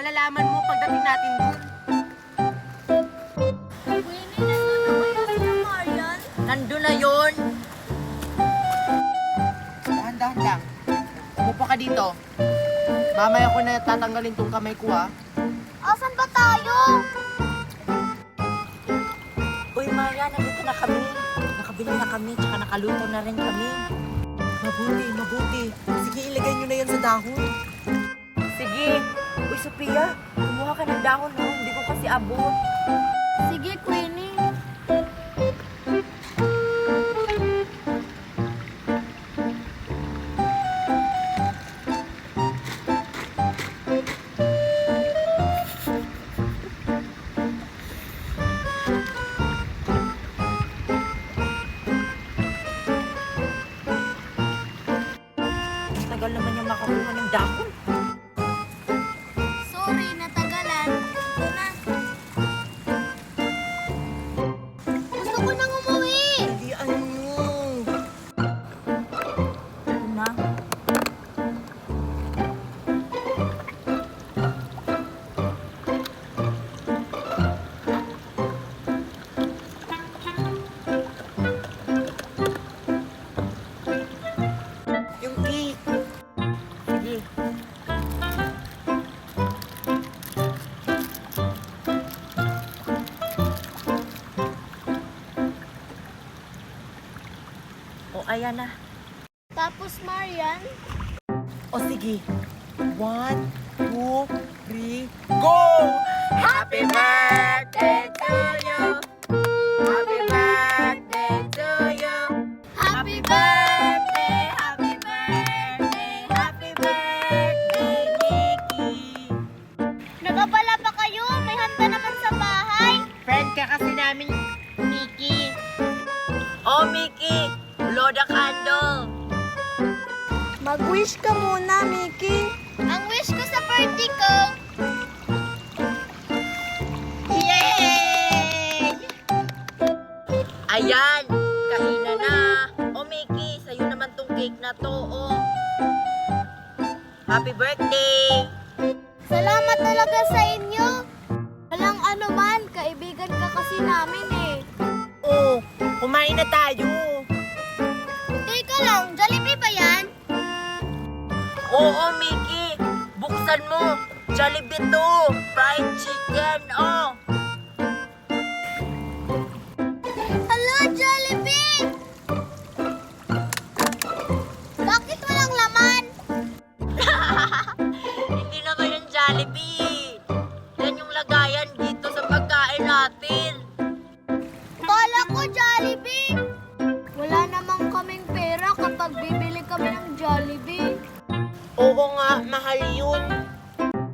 Malalaman mo pagdating natin dun. Winnie, nandun na kaya si Marian? Nandun na yun. Dahan-dahan lang. Umupo ka dito. Mamaya ko na tatanggalin tong kamay ko, ha. Asan ba tayo? Uy, Marian, nandito na kami. Nakabili na kami, tsaka nakaluto na rin kami. Mabuti. Sige, ilagay nyo na yan sa dahon. Sige. Uy, Sophia, kumuha ka ng dahon, no? Hindi ko kasi abot. Sige, Queenie. Ang tagal naman yung makakuha ng dahon. Sorry, natagalan. Ito na. Gusto ko nang umuwi. Hindi, ano. Ito na. Yung cake. Sige. O, ayan na. Tapos, Marian, O sige. 1, 2, 3, go! Happy birthday to you! Happy birthday to you! happy birthday! Happy birthday! Happy birthday, Nikki! Nagabala ba kayo? May handa naman sa bahay. Friend ka kasi namin, Nikki. Oh, Mickey! Blow the candle! Mag-wish ka muna, Mickey. Ang wish ko sa birthday ko, Yay! Ayan! Kainan na! Oh, Mickey! Sa'yo naman tong cake na to, oh! Happy birthday! salamat talaga sa inyo. Walang ano man, kaibigan ka kasi namin eh. Oh, kumain na tayo. Teka lang, Jollibee ba yan? Oo, Mickey! Buksan mo! Jollibee to! Fried chicken, oh! Hello, Jollibee! Bakit walang laman? Hindi naman yung Jollibee! Yan yung lagayan dito sa pagkain natin! Kala ko Jollibee. Wala namang kaming pera kapag bibili kami ng Jollibee. Oo nga, mahal yun.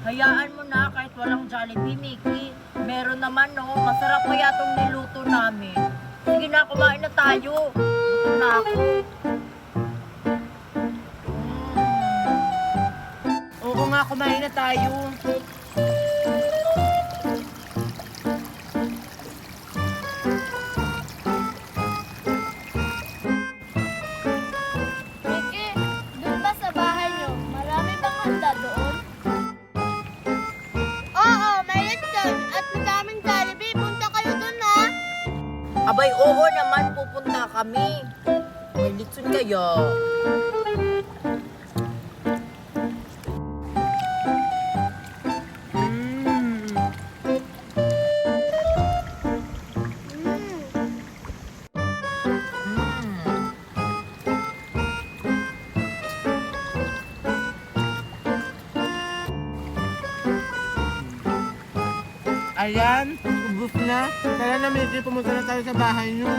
Hayaan mo na kahit walang Jollibee, Mickey. Meron naman, no? Masarap kaya itong niluto namin. Sige na, kumain na tayo. Gutom na ako. Oo nga, kumain na tayo. Mickey, dun ba sa bahay nyo? Marami bang handa doon? Oo, may lechon at madaming Jollibee. Punta kayo dun ha. Abay, oo naman, pupunta kami. May litson kaya. Mm. Mm. Ayan, ubus na. Tara na, Mickey, pumunta na tayo sa bahay nyo.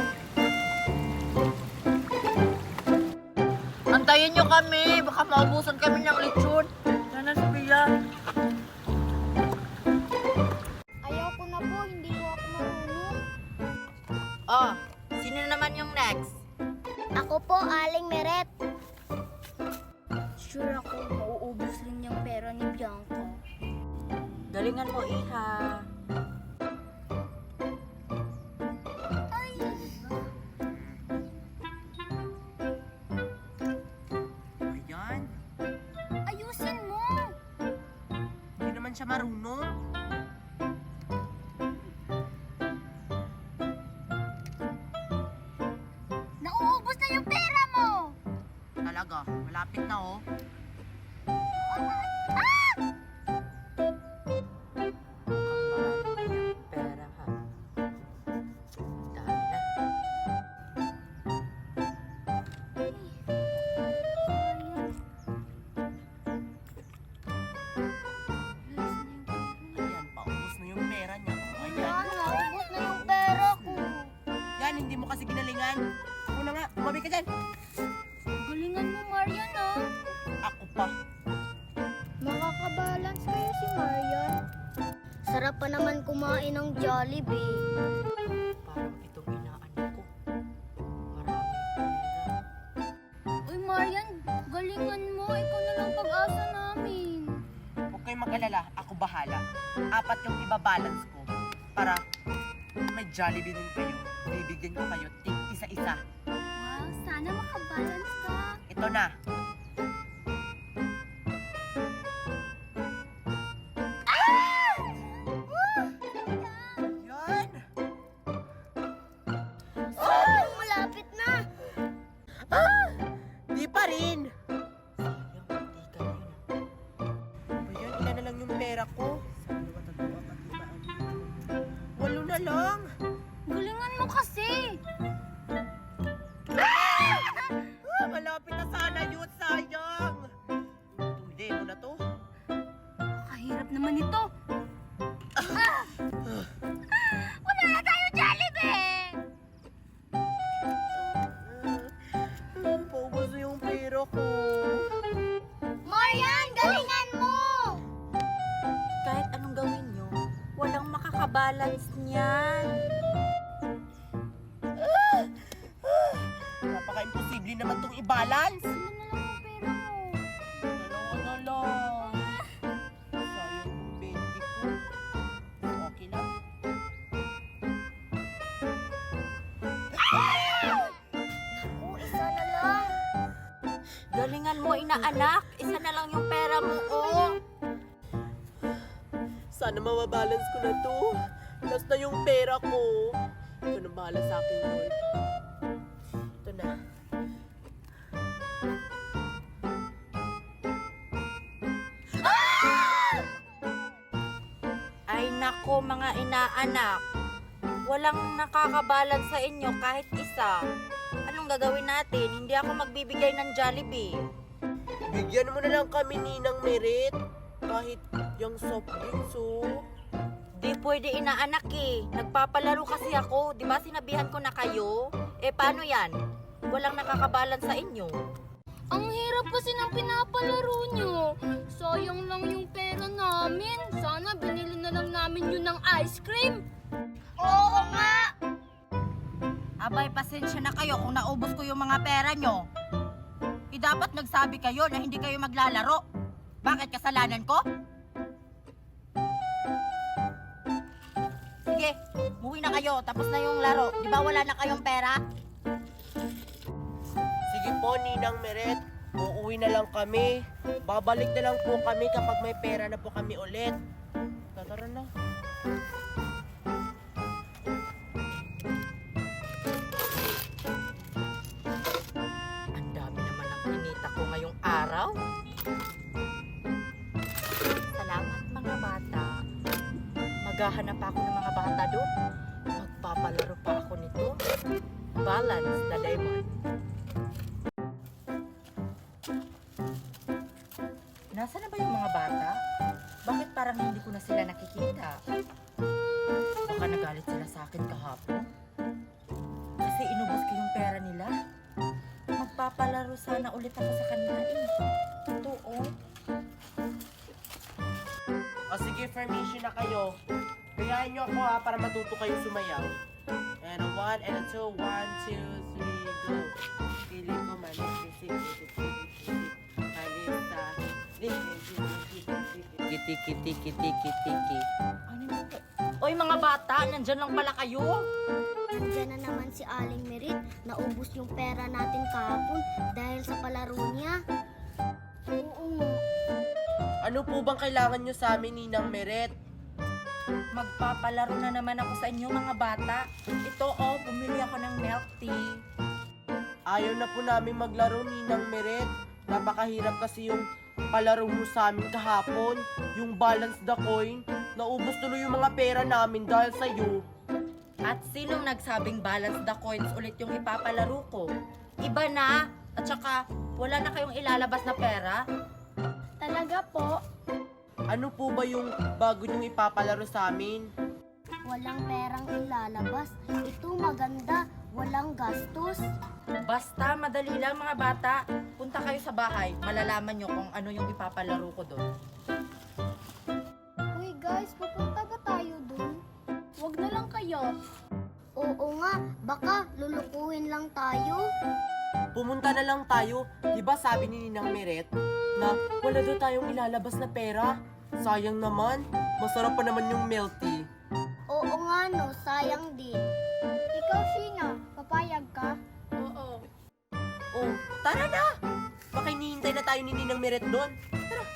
Antayin nyo kami. Baka maubusan kami ng lechon. Sana, Sophia. Ayaw ko na po, hindi ko ako marunong. Oh, sino naman yung next? Ako po, Aling Meret. Sure ako, mauubos rin yung pera ni Bianca. Galingan mo, Iha. Ayan. Ayusin mo! Hindi naman naman siya marunong. Nauubos na yung pera mo! Talaga, malapit na oh. Pera ha. Dami na. Ayan, paubos na yung pera niya. Ayan. Naubos na yung pera ko. Yan, hindi mo kasi ginalingan. Ako na nga, tumabi ka dyan. Galingan mo, Marian, ah. Ako pa. Makakabalance kaya si Marian. Sarap pa naman kumain ng Jollibee. Parang itong inaanak ko. Maraming pera. Uy, Marian, galingan mo. Ikaw na lang pag-asa namin. Huwag kayong mag-alala, ako bahala. 4 yung ibabalance ko para may Jollibee din kayo. Bibigyan ko kayo isa-isa. Wow, sana makabalance ka. Ito na. Yan! Sayang, malapit na. Di pa rin! Sayang, hindi ka rin. Ba yan? Ilan na lang yung pera ko? 8 na lang! Galingan mo kasi. Malapit na sana yun, sayang! Hindi mo na to. Kahirap naman ito. Wala na tayo Jollibee! Paubos na yung pera ko. Marian, galingan mo! Kahit anong gawin nyo, walang makakabalance niyan. Napaka-imposible naman tong i-balance. Ano na lang ang pera mo? Dalawa na lang. Sayang yung 20 ko. Okay lang. Oo, isa na lang. Galingan mo, inaanak. Isa na lang yung pera mo, oh. Sana mababalance ko na to. Last na yung pera ko. Ikaw na bahala sa akin, Lord. Ito na. Ay nako, mga inaanak. Walang nakakabalance sa inyo kahit isa. Anong gagawin natin? Hindi ako magbibigay ng Jollibee. Bigyan mo na lang kami Ninang Merit. Kahit yung soft drinks, oh. Di pwede inaanak eh. Nagpapalaro kasi ako. Di ba sinabihan ko na kayo? Eh paano yan? Walang nakakabalance sa inyo. Ang hirap kasi ng pinapalaro nyo. Sayang lang yung pera namin. Sana binili na lang namin yun ng ice cream. Oo nga! Abay, pasensya na kayo kung naubos ko yung mga pera nyo. Dapat nagsabi kayo na hindi kayo maglalaro. Bakit kasalanan ko? Sige, muwi na kayo. Tapos na yung laro. Di ba wala na kayong pera? Sige po, Ninang Merit. Uuwi na lang kami. Babalik na lang po kami kapag may pera na po kami ulit. Tara na. Ang dami naman ang kinita ko ngayong araw. Salamat mga bata. Maghahanap ako ng mga bata doon. Magpapalaro pa ako nito. Balance the lemon. Nasaan na ba yung mga bata? Bakit parang hindi ko na sila nakikita? Baka nagalit sila sa akin kahapon. Kasi inubos ko yung pera nila. Magpapalaro sana ulit ako sa kanila eh. Ito oh. O sige, formation na kayo. Gayahin nyo ako ha, para matuto kayo sumayaw. And a 1 and a 2. 1, 2, 3, go. Pili ko manis, kisik, kisik, kisik, kisik. Manisa, kiti, kiti, kiti, kiti, kiti. Ano yun? Oy mga bata, nandyan lang pala kayo. Nandiyan na naman si Aling Merit. Naubos yung pera natin kahapon dahil sa palaro niya. Oo nga. Ano po bang kailangan nyo sa amin, Ninang Meret? Magpapalaro na naman ako sa inyo mga bata. Ito oh, bumili ako ng milk tea. Ayaw na po namin maglaro, Ninang Meret. Napakahirap kasi yung palaro mo sa amin kahapon. Yung balance the coin. Naubos tuloy yung mga pera namin dahil sa'yo. At sinong nagsabing balance the coins ulit yung ipapalaro ko? Iba na. At saka, wala na kayong ilalabas na pera. Talaga po, Ano po ba yung bago nyong ipapalaro sa amin? walang perang ilalabas. Ito maganda, walang gastos. Basta, madali lang mga bata. Punta kayo sa bahay, malalaman nyo kung ano yung ipapalaro ko doon. Uy guys, pupunta ba tayo dun? Wag na lang kayo. Oo nga, baka lulukuhin lang tayo. Pumunta na lang tayo. Diba sabi ni Ninang Meret na wala daw tayong ilalabas na pera? Sayang naman. Masarap pa naman yung milk tea. Oo nga no, sayang din. Ikaw, Sheena, papayag ka? Oo. Oh, tara na! Baka hinihintay na tayo ni Ninang Meret doon. Tara.